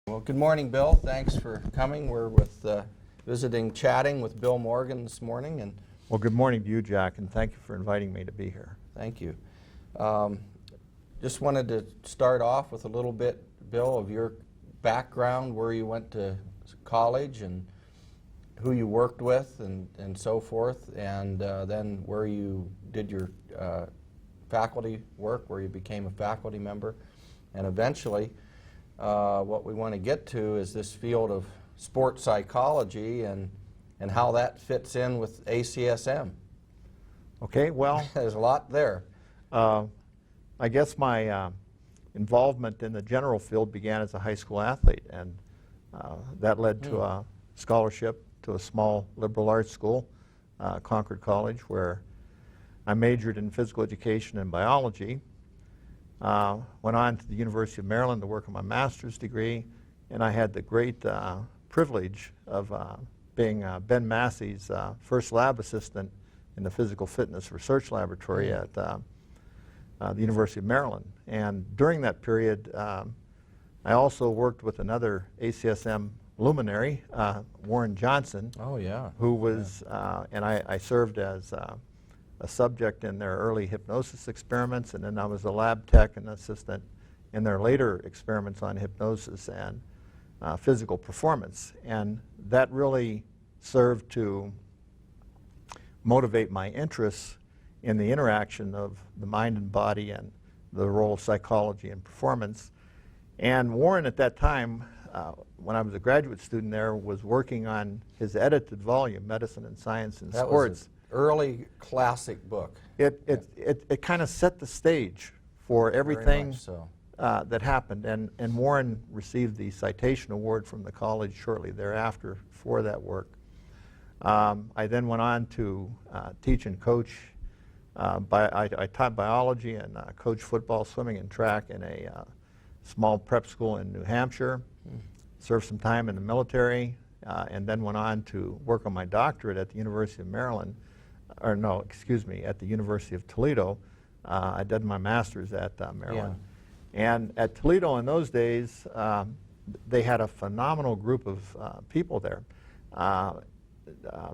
Well, good morning, Bill. Thanks for coming. We're chatting with Bill Morgan this morning, and well, good morning to you, Jack, and thank you for inviting me to be here. thank you. Just wanted to start off with a little bit, Bill, of your background, where you went to college, and who you worked with, and so forth, and then where you did your faculty work, where you became a faculty member, and eventually. What we want to get to is this field of sports psychology and how that fits in with ACSM. Okay, well, There's a lot there. I guess my involvement in the general field began as a high school athlete, and that led to a scholarship to a small liberal arts school, Concord College, where I majored in physical education and biology. Went on to the University of Maryland to work on my master's degree, and I had the great privilege of being Ben Massey's first lab assistant in the physical fitness research laboratory at the University of Maryland. And during that period, I also worked with another ACSM luminary, Warren Johnson. Oh, yeah. Who was, and I served as a subject in their early hypnosis experiments, and then I was a lab tech and assistant in their later experiments on hypnosis and physical performance. And that really served to motivate my interests in the interaction of the mind and body and the role of psychology and performance. And Warren at that time, when I was a graduate student there, was working on his edited volume, Medicine and Science in Sports. Early classic book. It kind of set the stage for everything so. That happened, and Warren received the citation award from the college shortly thereafter for that work. I then went on to teach and coach. I taught biology and coached football, swimming, and track in a small prep school in New Hampshire. Served some time in the military, and then went on to work on my doctorate at the University of Maryland. Or no, excuse me, at the University of Toledo. I did my master's at Maryland. Yeah. And at Toledo in those days, they had a phenomenal group of people there.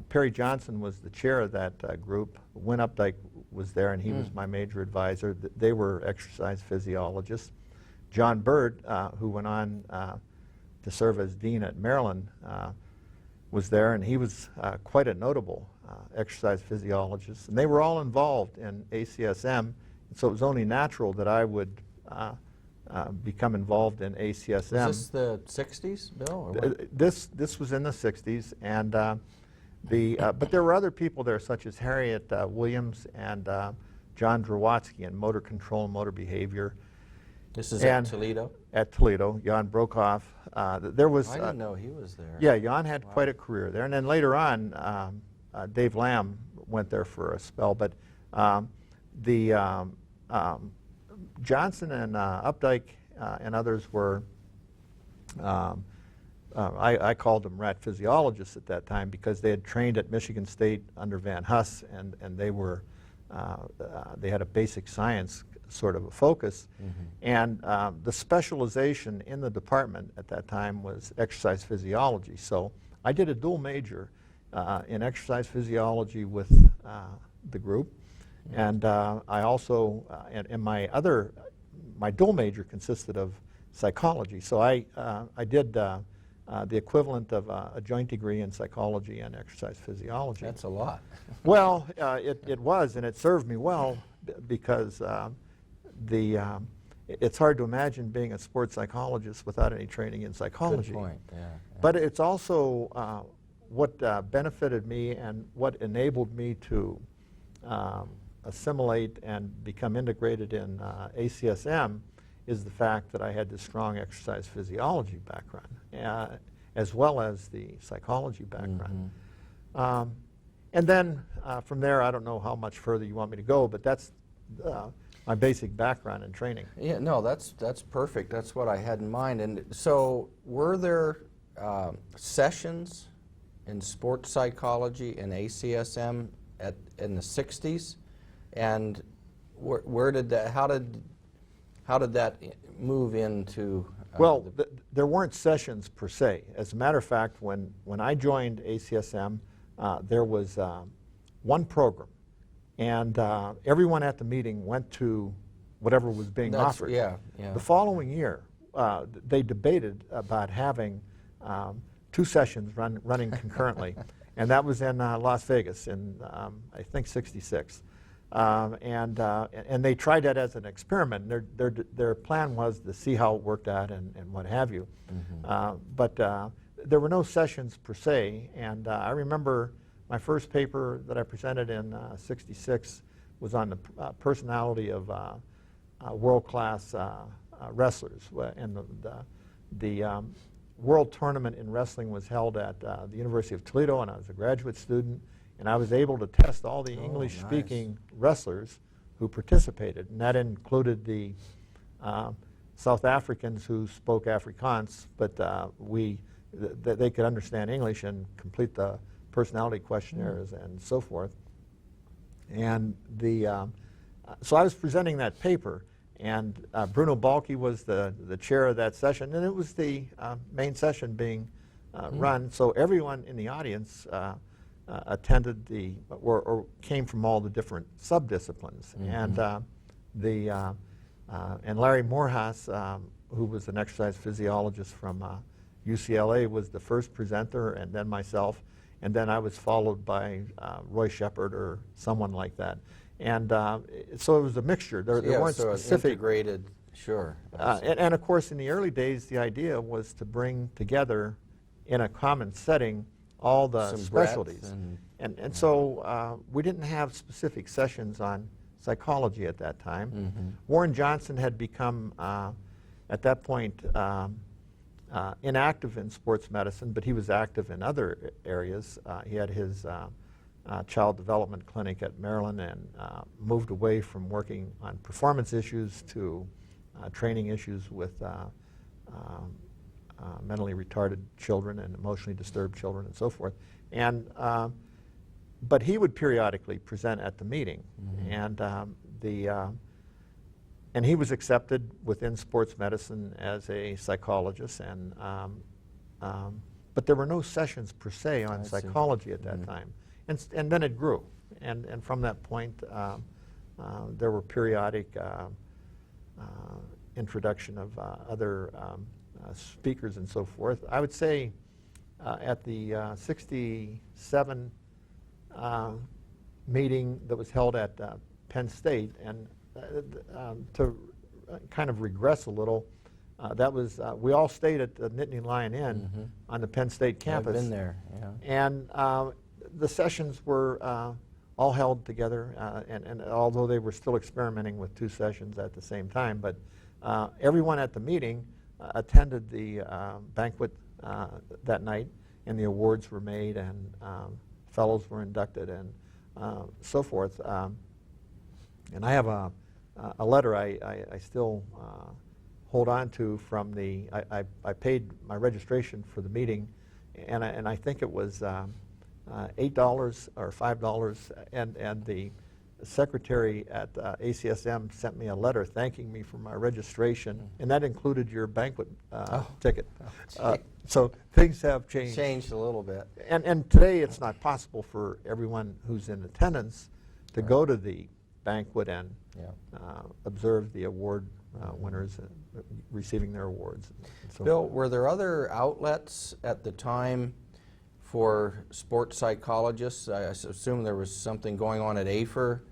Perry Johnson was the chair of that group. Win Updike was there, and he was my major advisor. They were exercise physiologists. John Bird, who went on to serve as dean at Maryland, was there, and he was quite a notable exercise physiologist. And they were all involved in ACSM, and so it was only natural that I would become involved in ACSM. Was this the 60s, Bill? Or what? This was in the 60s, and but there were other people there, such as Harriet Williams and John Drawatsky in motor control and motor behavior. This is at Toledo? At Toledo. Jan Brokoff. There was. I didn't know he was there. Yeah, Jan had quite a career there. And then later on, Dave Lamb went there for a spell. But Johnson and Updike and others were, I called them rat physiologists at that time because they had trained at Michigan State under Van Huss, and they had a basic science sort of a focus. And the specialization in the department at that time was exercise physiology. So I did a dual major in exercise physiology with the group. And I also, and my dual major consisted of psychology. So I did the equivalent of a joint degree in psychology and exercise physiology. That's a lot. Well, it was, and it served me well because it's hard to imagine being a sports psychologist without any training in psychology. Good point, yeah. But it's also what benefited me and what enabled me to assimilate and become integrated in ACSM is the fact that I had this strong exercise physiology background, as well as the psychology background. And then from there, I don't know how much further you want me to go, but that's my basic background and training. Yeah, no, that's perfect. That's what I had in mind. And so, were there sessions in sports psychology and ACSM in the 60s? And where did that? How did that move into Well, there weren't sessions per se. As a matter of fact, when I joined ACSM, there was one program, and everyone at the meeting went to whatever was being offered. Yeah. The following year, they debated about having 2 sessions running concurrently, and that was in Las Vegas in, I think, '66. And they tried that as an experiment. Their plan was to see how it worked out and what have you. But there were no sessions per se, and I remember my first paper that I presented in '66 was on the personality of world-class wrestlers. And the world tournament in wrestling was held at the University of Toledo, and I was a graduate student. And I was able to test all the English-speaking wrestlers who participated, and that included the South Africans who spoke Afrikaans, but they could understand English and complete the personality questionnaires and so forth. And so I was presenting that paper, and Bruno Balke was the chair of that session, and it was the main session being run. So everyone in the audience attended or came from all the different subdisciplines. And and Larry Morehouse, who was an exercise physiologist from UCLA, was the first presenter, and then myself, and then I was followed by Roy Shepard or someone like that. And so it was a mixture. There weren't so specific. integrated, sure. And of course, in the early days, the idea was to bring together in a common setting all the Some specialties. breadth And so we didn't have specific sessions on psychology at that time. Warren Johnson had become, at that point, inactive in sports medicine, but he was active in other areas. He had his child development clinic at Maryland and moved away from working on performance issues to training issues with mentally retarded children and emotionally disturbed children and so forth. And but he would periodically present at the meeting, and and he was accepted within sports medicine as a psychologist. And but there were no sessions per se on psychology at that time, and then it grew, and from that point there were periodic introduction of other speakers and so forth. I would say at the '67 meeting that was held at Penn State, and to kind of regress a little, that was we all stayed at the Nittany Lion Inn on the Penn State campus. I've been there, yeah. And the sessions were all held together, and although they were still experimenting with 2 sessions at the same time, but everyone at the meeting attended the banquet that night, and the awards were made, and fellows were inducted, and so forth. And I have a letter I still hold on to from the, I paid my registration for the meeting, and I think it was $8 or $5, and the secretary at ACSM sent me a letter thanking me for my registration, and that included your banquet ticket. So things have changed. Changed a little bit. And today it's not possible for everyone who's in attendance to go to the banquet and observe the award winners receiving their awards. And so Bill, were there other outlets at the time for sports psychologists? I assume there was something going on at AFER.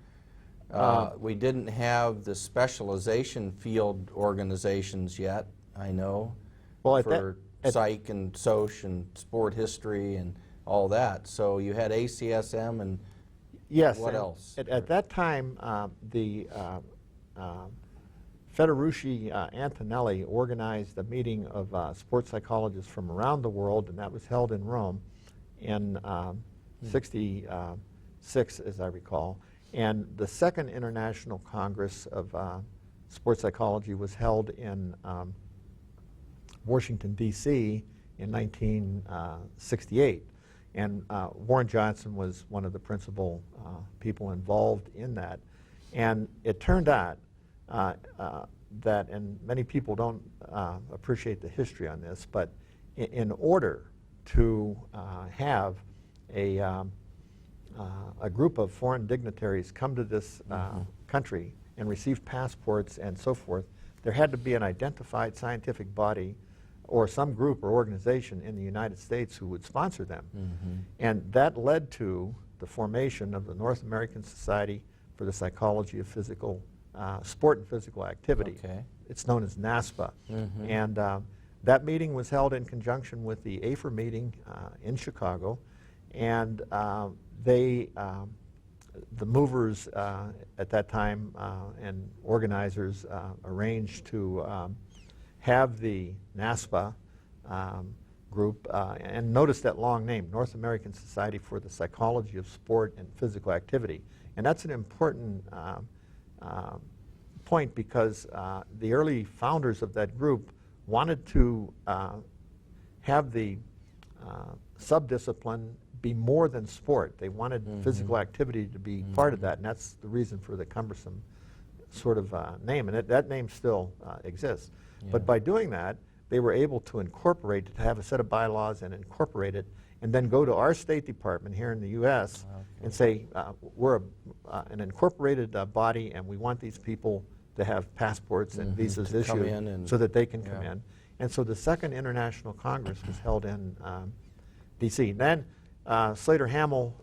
We didn't have the specialization field organizations yet, I know, for psych and soc and sport history and all that. So you had ACSM and what else? At that time, the Federucci Antonelli organized a meeting of sports psychologists from around the world, and that was held in Rome in '66, as I recall. And the Second International Congress of Sports Psychology was held in Washington, D.C. in 1968. And Warren Johnson was one of the principal people involved in that. And it turned out that, and many people don't appreciate the history on this, but in order to have a group of foreign dignitaries come to this country and receive passports and so forth, there had to be an identified scientific body or some group or organization in the United States who would sponsor them. And that led to the formation of the North American Society for the Psychology of Physical Sport and Physical Activity. Okay. It's known as NASPA. And that meeting was held in conjunction with the AFER meeting in Chicago, and the movers at that time and organizers arranged to have the NASPA group, and notice that long name, North American Society for the Psychology of Sport and Physical Activity. And that's an important point, because the early founders of that group wanted to have the subdiscipline be more than sport. They wanted physical activity to be part of that, and that's the reason for the cumbersome sort of name, and that name still exists. But by doing that, they were able to incorporate, to have a set of bylaws and incorporate it, and then go to our State Department here in the U.S. and say, we're an incorporated body, and we want these people to have passports and visas issued so that they can come in. And so the Second International Congress was held in D.C. Then Slater Hamill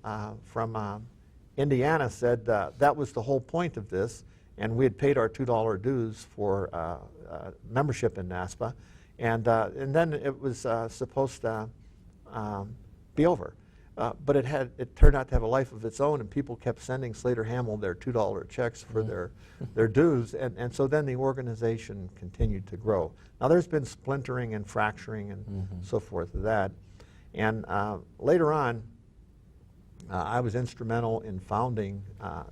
from Indiana said that was the whole point of this, and we had paid our $2 dues for membership in NASPA, and then it was supposed to be over. But it turned out to have a life of its own, and people kept sending Slater Hamill their $2 checks for their dues, and so then the organization continued to grow. Now there's been splintering and fracturing and so forth of that, and later on I was instrumental in founding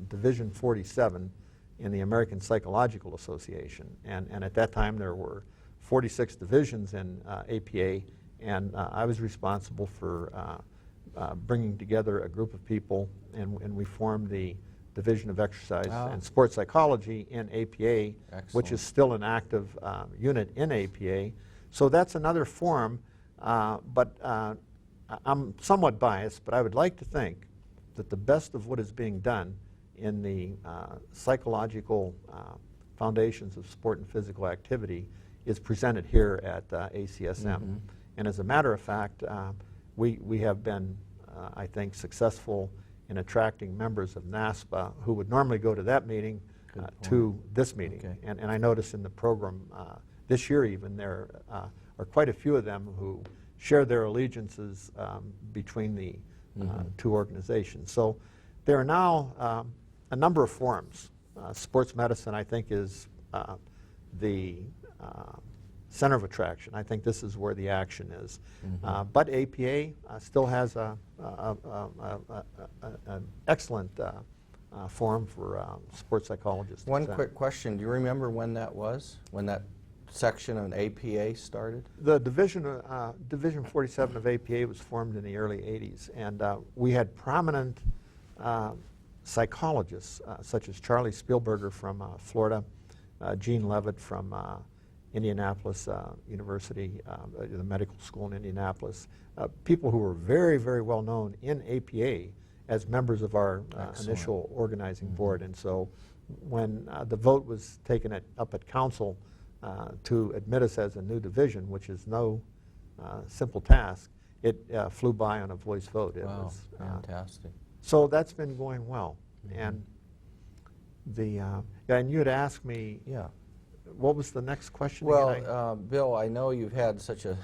Division 47 in the American Psychological Association, and at that time there were 46 divisions in APA, and I was responsible for bringing together a group of people, and we formed the Division of Exercise and Sports Psychology in APA, which is still an active unit in APA. So that's another form, but I'm somewhat biased, but I would like to think that the best of what is being done in the psychological foundations of sport and physical activity is presented here at ACSM. And as a matter of fact, we have been, I think, successful in attracting members of NASPA who would normally go to that meeting to this meeting. And I notice in the program this year even there are quite a few of them who share their allegiances between the two organizations. So there are now a number of forums. Sports medicine, I think, is the center of attraction. I think this is where the action is. But APA still has an excellent forum for sports psychologists. One quick question. Do you remember when that was? When that section of APA started? The Division 47 of APA was formed in the early 80s, and we had prominent psychologists such as Charlie Spielberger from Florida, Gene Levitt from Indianapolis University, the medical school in Indianapolis, people who were very, very well known in APA as members of our initial organizing board. And so when the vote was taken up at council to admit us as a new division, which is no simple task, it flew by on a voice vote. It was fantastic. So that's been going well. And and you had asked me, what was the next question? Well, Bill, I know you've had such a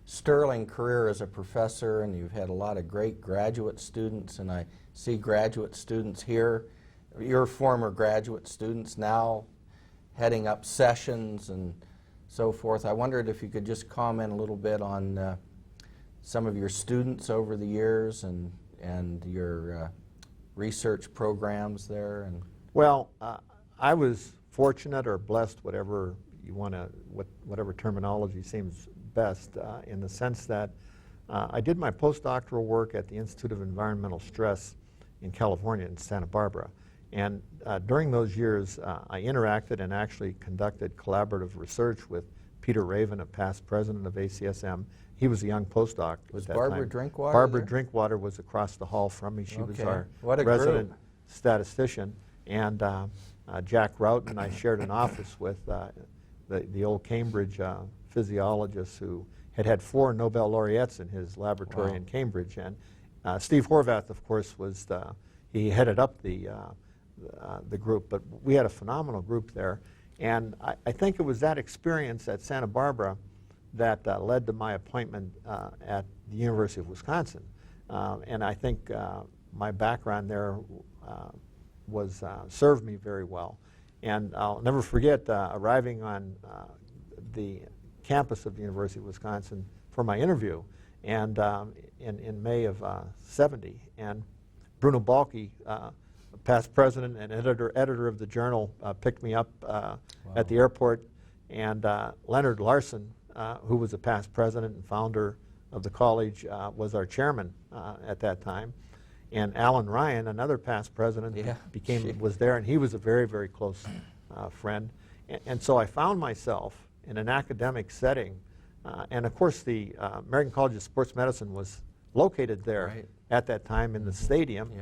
sterling career as a professor, and you've had a lot of great graduate students, and I see graduate students here, your former graduate students now heading up sessions and so forth. I wondered if you could just comment a little bit on some of your students over the years and your research programs there. And well, I was fortunate or blessed, whatever you want to, whatever terminology seems best, in the sense that I did my postdoctoral work at the Institute of Environmental Stress in California, in Santa Barbara. And during those years, I interacted and actually conducted collaborative research with Peter Raven, a past president of ACSM. He was a young postdoc Was at that Barbara time. Drinkwater Barbara there? Drinkwater was across the hall from me. She was Okay. our What a resident group. statistician. And Jack Rout and I shared an office with the old Cambridge physiologist who had 4 Nobel laureates in his laboratory Wow. in Cambridge. And Steve Horvath, of course, he headed up the group, but we had a phenomenal group there. And I think it was that experience at Santa Barbara that led to my appointment at the University of Wisconsin. And I think my background there served me very well. And I'll never forget arriving on the campus of the University of Wisconsin for my interview, and in May of '70. And Bruno Balke, past president and editor of the journal, picked me up at the airport, and Leonard Larson, who was a past president and founder of the college, was our chairman at that time. And Alan Ryan, another past president, was there, and he was a very, very close friend. And so I found myself in an academic setting, and of course the American College of Sports Medicine was located there at that time in the stadium,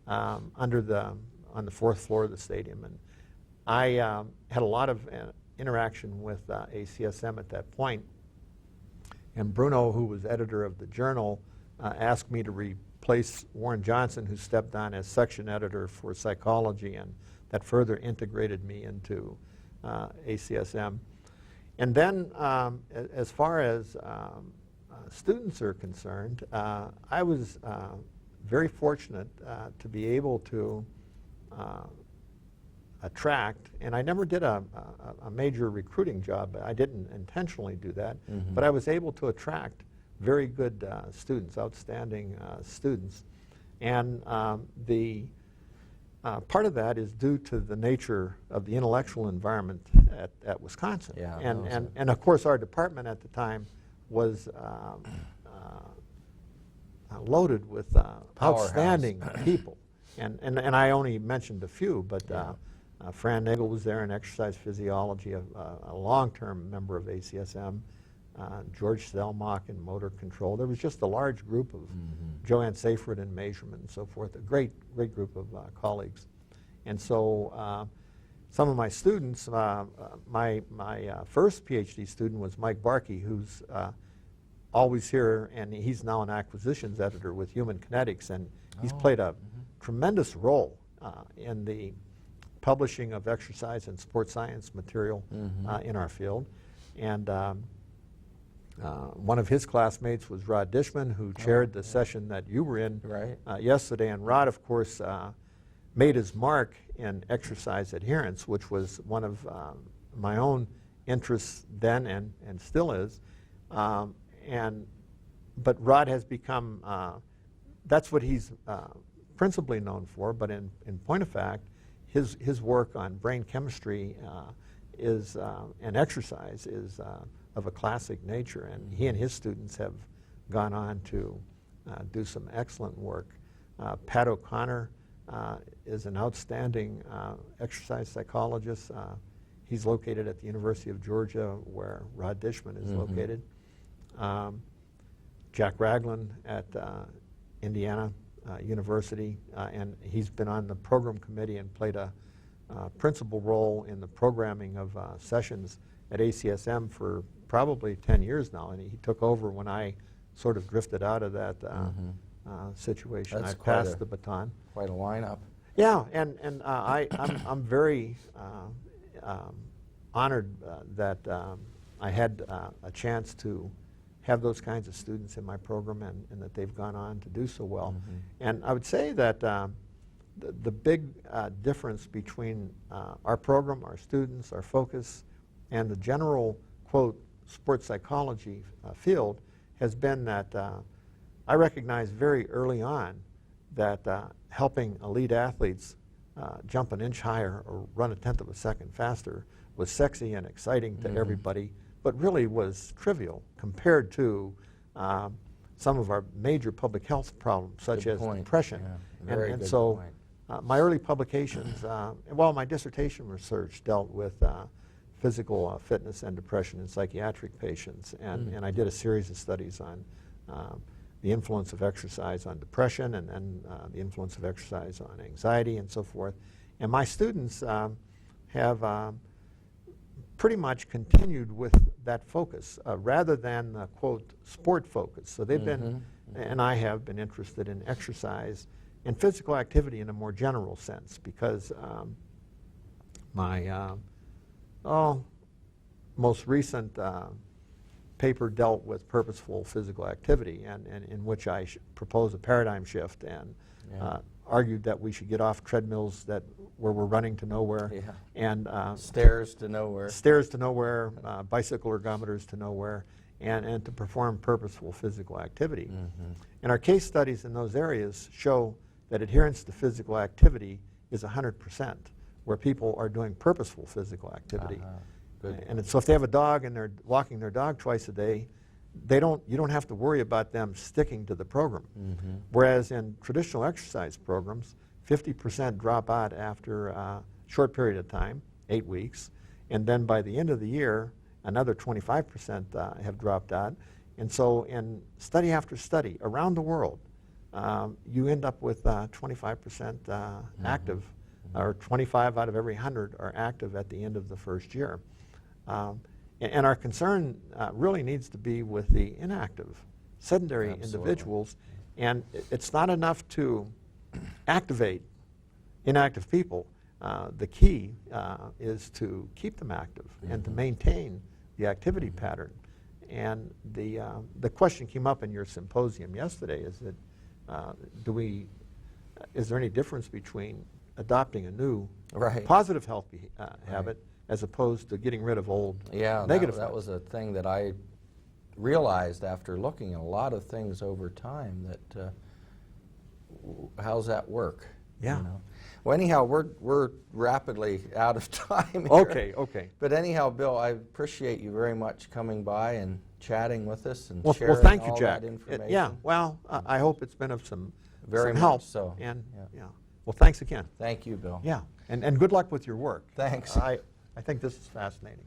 on the 4th floor of the stadium. And I had a lot of interaction with ACSM at that point. And Bruno, who was editor of the journal, asked me to replace Warren Johnson, who stepped on as section editor for psychology, and that further integrated me into ACSM. And then as far as students are concerned, I was very fortunate to be able to attract, and I never did a major recruiting job. I didn't intentionally do that, but I was able to attract very good students, outstanding students. And the part of that is due to the nature of the intellectual environment at Wisconsin. And of course our department at the time was loaded with outstanding people. And I only mentioned a few, but Fran Nagel was there in exercise physiology, a long-term member of ACSM, George Stelmach in motor control. There was just a large group of Joanne Seyfried in measurement and so forth, a great group of colleagues. And so some of my students, my first PhD student was Mike Barkey, who's always here, and he's now an acquisitions editor with Human Kinetics, and he's played a tremendous role in the publishing of exercise and sports science material in our field. And one of his classmates was Rod Dishman, who chaired the session that you were in yesterday. And Rod, of course, made his mark in exercise adherence, which was one of my own interests then and still is. But Rod has become, that's what he's principally known for, but in point of fact, his work on brain chemistry and exercise is of a classic nature, and he and his students have gone on to do some excellent work. Pat O'Connor is an outstanding exercise psychologist. He's located at the University of Georgia, where Rod Dishman is located. Jack Ragland at Indiana University, and he's been on the program committee and played a principal role in the programming of sessions at ACSM for probably 10 years now, and he took over when I sort of drifted out of that situation. I passed the baton. Quite a lineup. Yeah, and I'm very honored that I had a chance to have those kinds of students in my program, and that they've gone on to do so well. And I would say that the big difference between our program, our students, our focus, and the general, quote, sports psychology field has been that I recognized very early on that helping elite athletes jump an inch higher or run a tenth of a second faster was sexy and exciting to everybody, but really was trivial compared to some of our major public health problems, such as depression. Yeah, And so My early publications, well, my dissertation research dealt with physical fitness and depression in psychiatric patients, and I did a series of studies on the influence of exercise on depression and the influence of exercise on anxiety and so forth. And my students have pretty much continued with that focus rather than, quote, sport focus. So they've been, and I have been interested in exercise and physical activity in a more general sense, because my most recent paper dealt with purposeful physical activity, and in which I proposed a paradigm shift and argued that we should get off treadmills where we're running to nowhere, and stairs to nowhere, bicycle ergometers to nowhere, and to perform purposeful physical activity. And our case studies in those areas show that adherence to physical activity is 100%, where people are doing purposeful physical activity. And so if they have a dog and they're walking their dog twice a day, you don't have to worry about them sticking to the program. Whereas in traditional exercise programs, 50% drop out after a short period of time, 8 weeks, and then by the end of the year, another 25% have dropped out. And so in study after study around the world, you end up with 25% active, or 25 out of every 100 are active at the end of the first year. And our concern really needs to be with the inactive, sedentary individuals. And it's not enough to activate inactive people. The key is to keep them active and to maintain the activity pattern. And the question came up in your symposium yesterday, is that is there any difference between adopting a new positive health habit as opposed to getting rid of old negative? That was a thing that I realized after looking at a lot of things over time, that how's that work? Yeah. You know? Well, anyhow, we're rapidly out of time here. Okay. But anyhow, Bill, I appreciate you very much coming by and chatting with us and sharing well, thank you, all Jack. that information. Yeah, well, I hope it's been of some Very much help. so. And well, thanks again. Thank you, Bill. Yeah, and good luck with your work. Thanks. I think this is fascinating.